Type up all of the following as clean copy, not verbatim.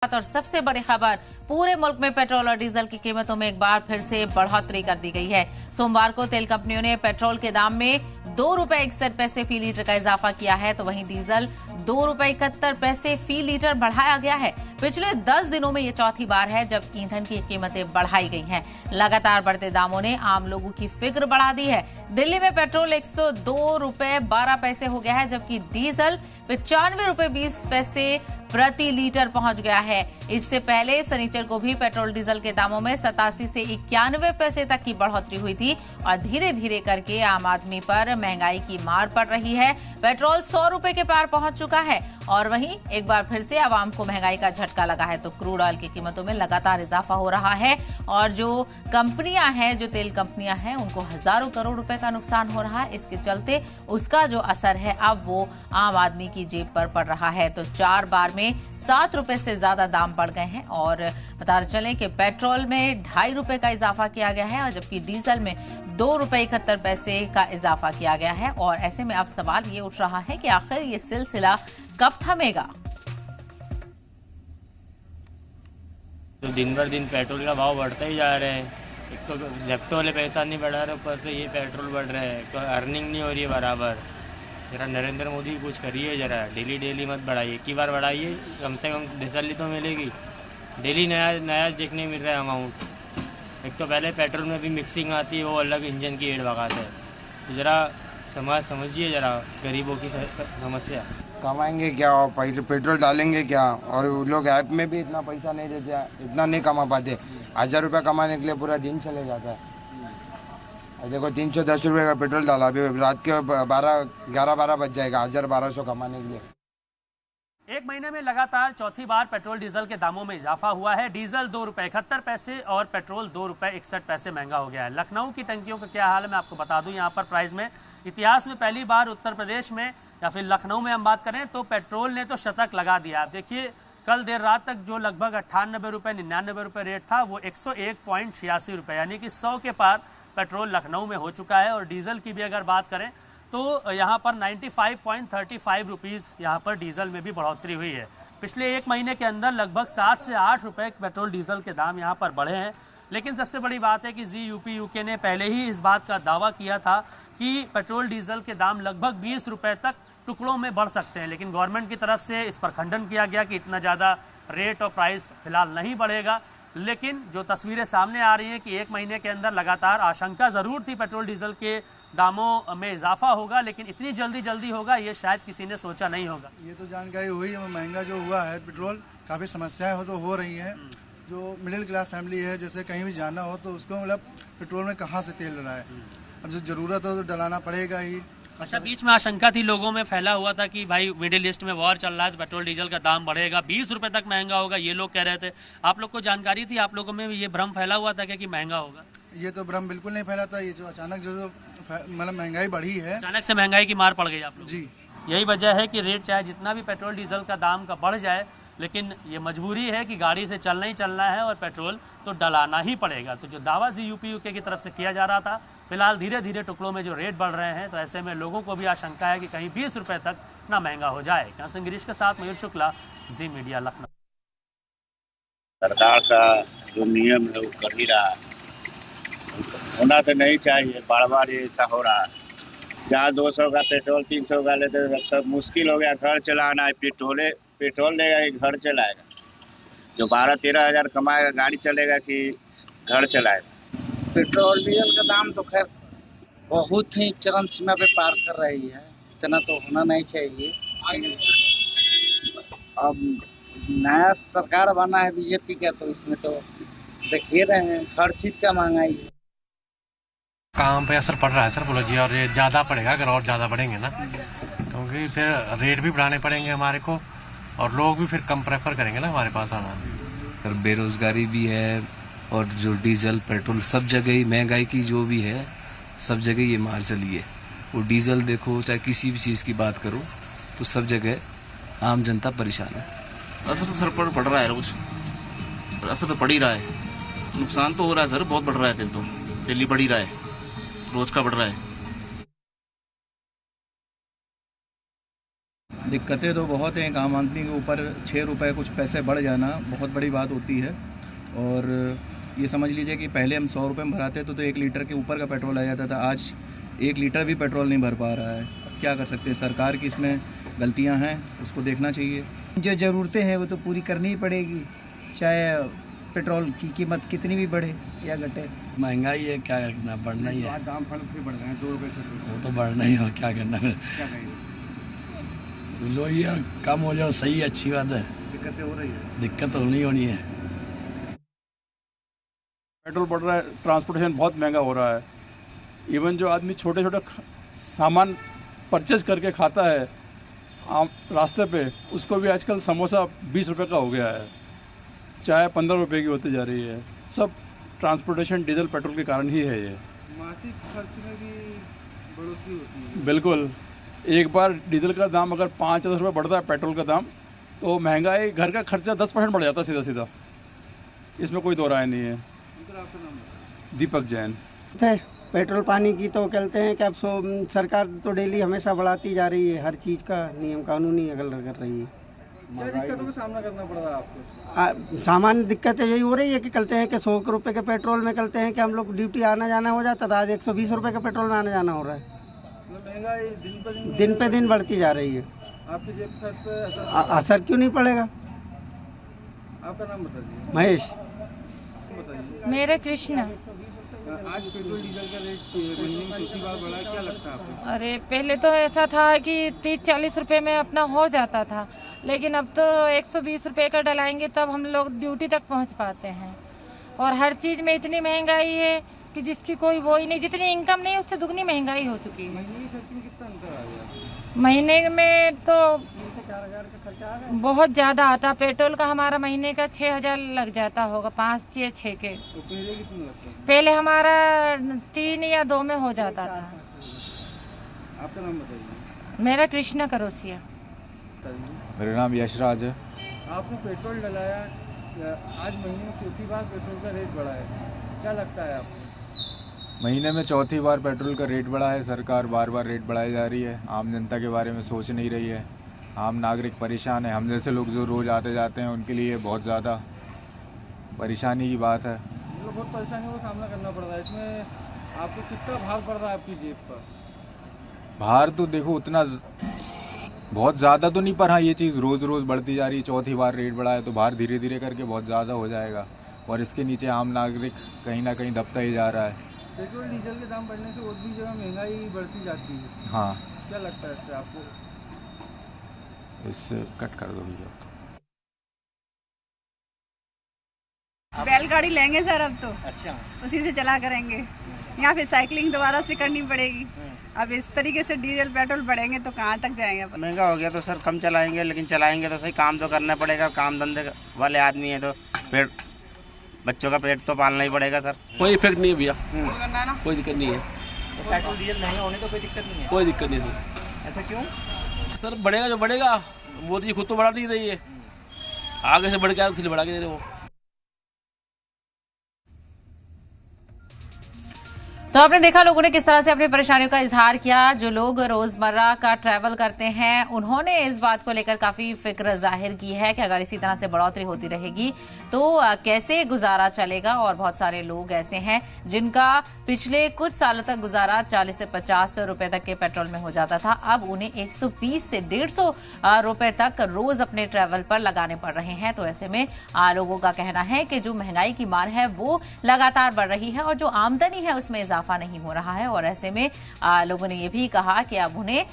और सबसे बड़ी खबर, पूरे मुल्क में पेट्रोल और डीजल की कीमतों में एक बार फिर से बढ़ोतरी कर दी गई है। सोमवार को तेल कंपनियों ने पेट्रोल के दाम में ₹2.61 फी लीटर का इजाफा किया है, तो वहीं डीजल ₹2.71 फी लीटर बढ़ाया गया है। पिछले 10 दिनों में ये चौथी बार है जब ईंधन की कीमतें बढ़ाई गई हैं। लगातार बढ़ते दामों ने आम लोगों की फिक्र बढ़ा दी है। दिल्ली में पेट्रोल ₹102.12 हो गया है, जबकि डीजल ₹95.20 प्रति लीटर पहुंच गया है। इससे पहले शनिचर को भी पेट्रोल डीजल के दामों में 87 से 91 पैसे तक की बढ़ोतरी हुई थी और धीरे धीरे करके आम आदमी पर महंगाई की मार पड़ रही है। पेट्रोल ₹100 के पार पहुंच चुका है और वहीं एक बार फिर से आवाम को महंगाई का झटका लगा है, तो क्रूड ऑयल की कीमतों में लगातार इजाफा हो रहा है और जो कंपनियां हैं, जो तेल कंपनियां हैं, उनको हजारों करोड़ रुपए का नुकसान हो रहा है। इसके चलते उसका जो असर है अब वो आम आदमी की जेब पर पड़ रहा है। तो 4 बार में ₹7 से ज्यादा दाम बढ़ गए हैं और बता चलें कि पेट्रोल में ₹2.5 का इजाफा किया गया है और जबकि डीजल में ₹2.71 का इजाफा किया गया है। और ऐसे में अब सवाल ये उठ रहा है कि आखिर ये सिलसिला कब थमेगा। तो दिन भर दिन पेट्रोल का भाव बढ़ता ही जा रहे हैं। एक तो लेफ्ट वाले पैसा नहीं बढ़ा रहे, ऊपर से ये पेट्रोल बढ़ रहे हैं, तो अर्निंग नहीं हो रही है बराबर। जरा नरेंद्र मोदी कुछ करिए, जरा डेली मत बढ़ाइए, एक ही बार बढ़ाइए, कम से कम तसल्ली तो मिलेगी। डेली नया देखने मिल रहा है अमाउंट। एक तो पहले पेट्रोल में भी मिक्सिंग आती है, वो अलग इंजन की एड भगाता है। तो ज़रा समझिए जरा गरीबों की समस्या। कमाएंगे क्या और पेट्रोल डालेंगे क्या, और वो लोग ऐप में भी इतना पैसा नहीं देते, इतना नहीं कमा पाते। 1000 रुपये कमाने के लिए पूरा दिन चले जाता है। देखो 310 रुपये का पेट्रोल डाला, अभी रात के 11-12 बज जाएगा 1000-1200 कमाने के लिए। एक महीने में लगातार चौथी बार पेट्रोल डीजल के दामों में इजाफा हुआ है। डीजल ₹2.71 और पेट्रोल ₹2.61 महंगा हो गया है। लखनऊ की टंकियों का क्या हाल है मैं आपको बता दूं। यहाँ पर प्राइस में इतिहास में पहली बार उत्तर प्रदेश में या फिर लखनऊ में हम बात करें तो पेट्रोल ने तो शतक लगा दिया। आप देखिए, कल देर रात तक जो लगभग ₹98-99 रेट था, वो ₹101.86 यानी कि 100 के पार पेट्रोल लखनऊ में हो चुका है। और डीजल की भी अगर बात करें तो यहाँ पर 95.35 रुपीज़ यहाँ पर डीजल में भी बढ़ोतरी हुई है। पिछले एक महीने के अंदर लगभग 7 से 8 रुपए पेट्रोल डीजल के दाम यहाँ पर बढ़े हैं। लेकिन सबसे बड़ी बात है कि यूपी ने पहले ही इस बात का दावा किया था कि पेट्रोल डीजल के दाम लगभग 20 रुपए तक टुकड़ों में बढ़ सकते हैं, लेकिन गवर्नमेंट की तरफ से इस पर खंडन किया गया कि इतना ज़्यादा रेट और प्राइस फिलहाल नहीं बढ़ेगा। लेकिन जो तस्वीरें सामने आ रही हैं कि एक महीने के अंदर लगातार आशंका ज़रूर थी पेट्रोल डीजल के दामों में इजाफा होगा, लेकिन इतनी जल्दी होगा ये शायद किसी ने सोचा नहीं होगा। ये तो जानकारी हुई है, महंगा जो हुआ है पेट्रोल, काफ़ी समस्याएं हो रही हैं। जो मिडिल क्लास फैमिली है, जैसे कहीं भी जाना हो तो उसको मतलब पेट्रोल में कहाँ से तेल डलाए, अब जो ज़रूरत हो तो डलाना पड़ेगा ही। अच्छा, बीच में आशंका थी, लोगों में फैला हुआ था कि भाई मिडिल ईस्ट में वॉर चल रहा है तो पेट्रोल डीजल का दाम बढ़ेगा, 20 रुपए तक महंगा होगा, ये लोग कह रहे थे। आप लोग को जानकारी थी, आप लोगों में ये भ्रम फैला हुआ था क्या कि महंगा होगा? ये तो भ्रम बिल्कुल नहीं फैला था। ये जो अचानक जो मतलब महंगाई बढ़ी है, अचानक से महंगाई की मार पड़ गई आप लोग जी। यही वजह है कि रेट चाहे जितना भी पेट्रोल डीजल का दाम का बढ़ जाए, लेकिन ये मजबूरी है कि गाड़ी से चलना ही चलना है और पेट्रोल तो डलाना ही पड़ेगा। तो जो दावा यूपी की तरफ से किया जा रहा था, फिलहाल धीरे धीरे टुकड़ों में जो रेट बढ़ रहे हैं, तो ऐसे में लोगों को भी आशंका है कि कहीं 20 रुपए तक ना महंगा हो जाए। यहाँ गिरीश के साथ मयूर शुक्ला, जी मीडिया, लखनऊ। सरकार का जो नियम है वो कर ही रहा है, होना तो नहीं चाहिए, बार ये ऐसा हो रहा है। जहाँ 200 का पेट्रोल 300 का लेते तो मुश्किल हो गया घर चलाना है। पेट्रोल देगा कि घर चलाएगा? जो 12-13 हज़ार कमाएगा गाड़ी चलेगा कि घर चलाएगा? पेट्रोल डीजल का दाम तो खैर बहुत ही चरम सीमा पे पार कर रही है, इतना तो होना नहीं चाहिए। अब नया सरकार बना है बीजेपी का, तो इसमें तो देख ही रहे हैं हर चीज का महंगाई है। काम पे असर पड़ रहा है सर, बोलो जी, और ये ज़्यादा पड़ेगा अगर और ज़्यादा बढ़ेंगे ना, क्योंकि फिर रेट भी बढ़ाने पड़ेंगे हमारे को और लोग भी फिर कम प्रेफर करेंगे ना हमारे पास आना। सर बेरोजगारी भी है और जो डीजल पेट्रोल सब जगह ही महंगाई की जो भी है, सब जगह ये मार चली है। वो डीजल देखो चाहे किसी भी चीज़ की बात करो तो सब जगह आम जनता परेशान है। असर तो सर पर पड़ रहा है, रोज असर तो पड़ ही रहा है, नुकसान तो हो रहा है सर, बहुत बढ़ रहा है। तेल तो डेली बढ़ ही रहा है, रोज का बढ़ रहा है। दिक्कतें तो बहुत हैं। आम आदमी के ऊपर 6 रुपए कुछ पैसे बढ़ जाना बहुत बड़ी बात होती है। और ये समझ लीजिए कि पहले हम 100 रुपये में भराते तो 1 लीटर के ऊपर का पेट्रोल आ जाता था। आज 1 लीटर भी पेट्रोल नहीं भर पा रहा है। अब क्या कर सकते हैं, सरकार की इसमें गलतियां हैं, उसको देखना चाहिए। जो ज़रूरतें हैं वो तो पूरी करनी ही पड़ेगी, चाहे पेट्रोल की कीमत कितनी भी बढ़े या घटे। महंगाई है, क्या करना, बढ़ना ही है। दाम फल फिर बढ़ गए हैं 2 रुपये से। वो तो बढ़ना ही है, क्या करना है। क्या कहेंगे? लो ये कम हो जाओ, सही अच्छी बात है। दिक्कतें हो रही है, दिक्कत होनी है। पेट्रोल बढ़ रहा है, ट्रांसपोर्टेशन बहुत महंगा हो रहा है। इवन जो आदमी छोटे छोटे सामान परचेज करके खाता है आम रास्ते पे, उसको भी आजकल समोसा 20 रुपये का हो गया है, चाय 15 रुपये की होती जा रही है। सब ट्रांसपोर्टेशन डीजल पेट्रोल के कारण ही है। ये मासिक खर्च में भी बढ़ोतरी होती है। बिल्कुल, एक बार डीजल का दाम अगर 5-10 रुपये बढ़ता है पेट्रोल का दाम, तो महंगाई घर का खर्चा 10% बढ़ जाता है सीधा सीधा। इसमें कोई दो राय नहीं है। दीपक जैन। पेट्रोल पानी की तो कहते हैं कि अब सरकार तो डेली हमेशा बढ़ाती जा रही है, हर चीज़ का नियम कानूनी अगल कर रही है। क्या दिक्कतों का सामना करना पड़ रहा है आपको? सामान्य दिक्कतें यही हो रही है कि कहते हैं कि 100 रुपये के पेट्रोल में कहते हैं कि हम लोग ड्यूटी आना जाना हो जाता था, आज 120 रुपये के पेट्रोल में आना जाना हो रहा है। महंगाई दिन पे दिन बढ़ती जा रही है। आपकी जेब खर्च पे असर क्यों नहीं पड़ेगा? आपका नाम बताइए। महेश। मेरा कृष्णा। आज पेट्रोल डीजल का रेट महीने में चौथी बार बढ़ा, क्या लगता है आपको? अरे पहले तो ऐसा था कि 30-40 रुपए में अपना हो जाता था, लेकिन अब तो 120 रुपए का डलाएंगे तब हम लोग ड्यूटी तक पहुंच पाते हैं। और हर चीज़ में इतनी महंगाई है कि जिसकी कोई वो ही नहीं, जितनी इनकम नहीं उससे दुगनी महंगाई हो चुकी है। महीने के खर्च में कितना अंतर आ गया? महीने में तो 3,000 का खर्चा आ गया। बहुत ज़्यादा आता। पेट्रोल का हमारा महीने का 6,000 लग जाता होगा, 5 या 6 के। तो पहले कितना लगता है? पहले हमारा 3 या 2 में हो जाता था। आपका नाम बताइए। मेरा कृष्णा करोसिया। मेरा नाम यशराज है। आपने पेट्रोल डलाया, आज महीने में चौथी बार पेट्रोल का रेट बढ़ा है, क्या लगता है आपको? महीने में चौथी बार पेट्रोल का रेट बढ़ा है। सरकार बार बार रेट बढ़ाई जा रही है, आम जनता के बारे में सोच नहीं रही है। आम नागरिक परेशान है। हम जैसे लोग जो रोज़ आते जाते हैं उनके लिए बहुत ज़्यादा परेशानी की बात है। बहुत परेशानियों का सामना करना पड़ रहा है। इसमें आपको कितना भार पड़ रहा है आपकी जेब पर? भार तो देखो उतना बहुत ज़्यादा तो नहीं, पर हाँ ये चीज़ रोज़ रोज़ बढ़ती जा रही है। चौथी बार रेट बढ़ा है तो भार धीरे धीरे करके बहुत ज़्यादा हो जाएगा और इसके नीचे आम नागरिक कहीं ना कहीं दबता ही जा रहा है। पेट्रोल डीजल के दाम बढ़ने से और भी जगह महंगाई बढ़ती जाती है। हाँ, क्या लगता है इससे आपको? इससे कट कर दो भैया। बैलगाड़ी लेंगे सर अब तो। अच्छा, उसी से चला करेंगे, या फिर साइकिलिंग दोबारा से करनी पड़ेगी। अब इस तरीके से डीजल पेट्रोल बढ़ेंगे तो कहाँ तक जाएंगे अपन? महंगा हो गया तो सर कम चलाएंगे, लेकिन चलाएंगे तो सही, काम तो करना पड़ेगा। काम धंधे वाले आदमी है तो पेट बच्चों का पेट तो पालना ही पड़ेगा सर। कोई इफेक्ट नहीं है भैया, कोई दिक्कत नहीं है। तो पेट्रोल डीजल महंगे होने तो कोई दिक्कत नहीं है? कोई दिक्कत नहीं सर। ऐसा क्यों? सर बढ़ेगा जो बढ़ेगा, मोदी जी खुद तो बढ़ा नहीं रही है, आगे से बढ़ के इसलिए बढ़ा के दे रहे वो। तो आपने देखा लोगों ने किस तरह से अपनी परेशानियों का इजहार किया। जो लोग रोजमर्रा का ट्रैवल करते हैं उन्होंने इस बात को लेकर काफी फिक्र जाहिर की है कि अगर इसी तरह से बढ़ोतरी होती रहेगी तो कैसे गुजारा चलेगा। और बहुत सारे लोग ऐसे हैं जिनका पिछले कुछ सालों तक गुजारा 40 से 50 रुपए तक के पेट्रोल में हो जाता था, अब उन्हें 120 से 150 रुपए तक रोज अपने ट्रैवल पर लगाने पड़ रहे हैं। तो ऐसे में लोगों का कहना है कि जो महंगाई की मार है वो लगातार बढ़ रही है और जो आमदनी है उसमें इजाफा नहीं हो रहा है। और ऐसे में लोगों ने ये भी कहा कि अब उन्हें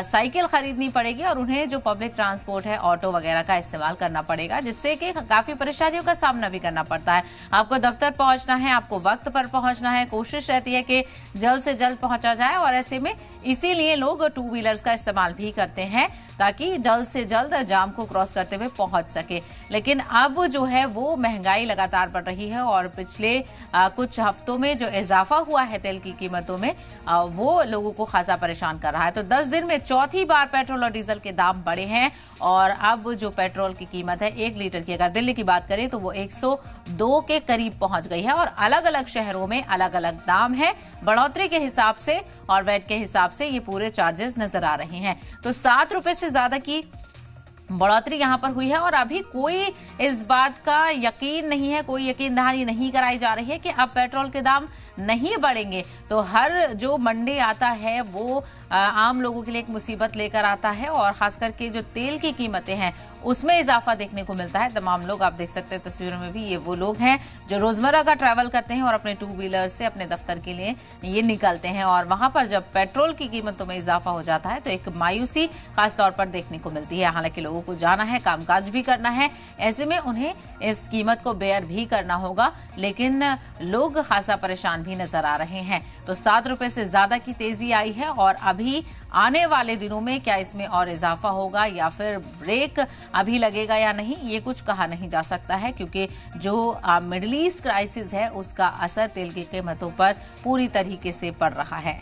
साइकिल खरीदनी पड़ेगी और उन्हें जो पब्लिक ट्रांसपोर्ट है, ऑटो वगैरह का इस्तेमाल करना पड़ेगा, जिससे कि काफी परेशानियों का सामना भी करना पड़ता है। आपको दफ्तर पहुंचना है, आपको वक्त पर पहुंचना है, कोशिश रहती है कि जल्द से जल्द पहुंचा जाए और ऐसे में इसीलिए लोग 2 व्हीलर्स का इस्तेमाल भी करते हैं ताकि जल्द से जल्द जाम को क्रॉस करते हुए पहुंच सके। लेकिन अब जो है वो महंगाई लगातार बढ़ रही है और पिछले कुछ हफ्तों में जो इजाफा हुआ है तेल की कीमतों में वो लोगों को खासा परेशान कर रहा है। तो 10 दिन में चौथी बार पेट्रोल और डीजल के दाम बढ़े हैं और अब जो पेट्रोल की कीमत है 1 लीटर की, अगर दिल्ली की बात करें तो वो 102 के करीब पहुंच गई है और अलग अलग शहरों में अलग अलग दाम है। बढ़ोतरी के हिसाब से और वैट के हिसाब से ये पूरे चार्जेस नजर आ रहे हैं। तो 7 रुपए से ज्यादा की बढ़ोतरी यहाँ पर हुई है और अभी कोई इस बात का यकीन नहीं है, कोई यकीन दहानी नहीं कराई जा रही है कि अब पेट्रोल के दाम नहीं बढ़ेंगे। तो हर जो मंडे आता है वो आम लोगों के लिए एक मुसीबत लेकर आता है और खास करके जो तेल की कीमतें हैं उसमें इजाफा देखने को मिलता है। तमाम लोग, आप देख सकते हैं तस्वीरों में भी, ये वो लोग हैं जो रोजमर्रा का ट्रैवल करते हैं और अपने 2 व्हीलर से अपने दफ्तर के लिए ये निकलते हैं और वहां पर जब पेट्रोल की कीमतों में इजाफा हो जाता है तो एक मायूसी खास तौर पर देखने को मिलती है। हालांकि लोगों को जाना है, कामकाज भी करना है, ऐसे में उन्हें इस कीमत को बेयर भी करना होगा, लेकिन लोग खासा परेशान भी नजर आ रहे हैं। तो 7 रुपए से ज्यादा की तेजी आई है और अभी आने वाले दिनों में क्या इसमें और इजाफा होगा या फिर ब्रेक अभी लगेगा या नहीं, ये कुछ कहा नहीं जा सकता है, क्योंकि जो मिडिल ईस्ट क्राइसिस है उसका असर तेल की कीमतों पर पूरी तरीके से पड़ रहा है।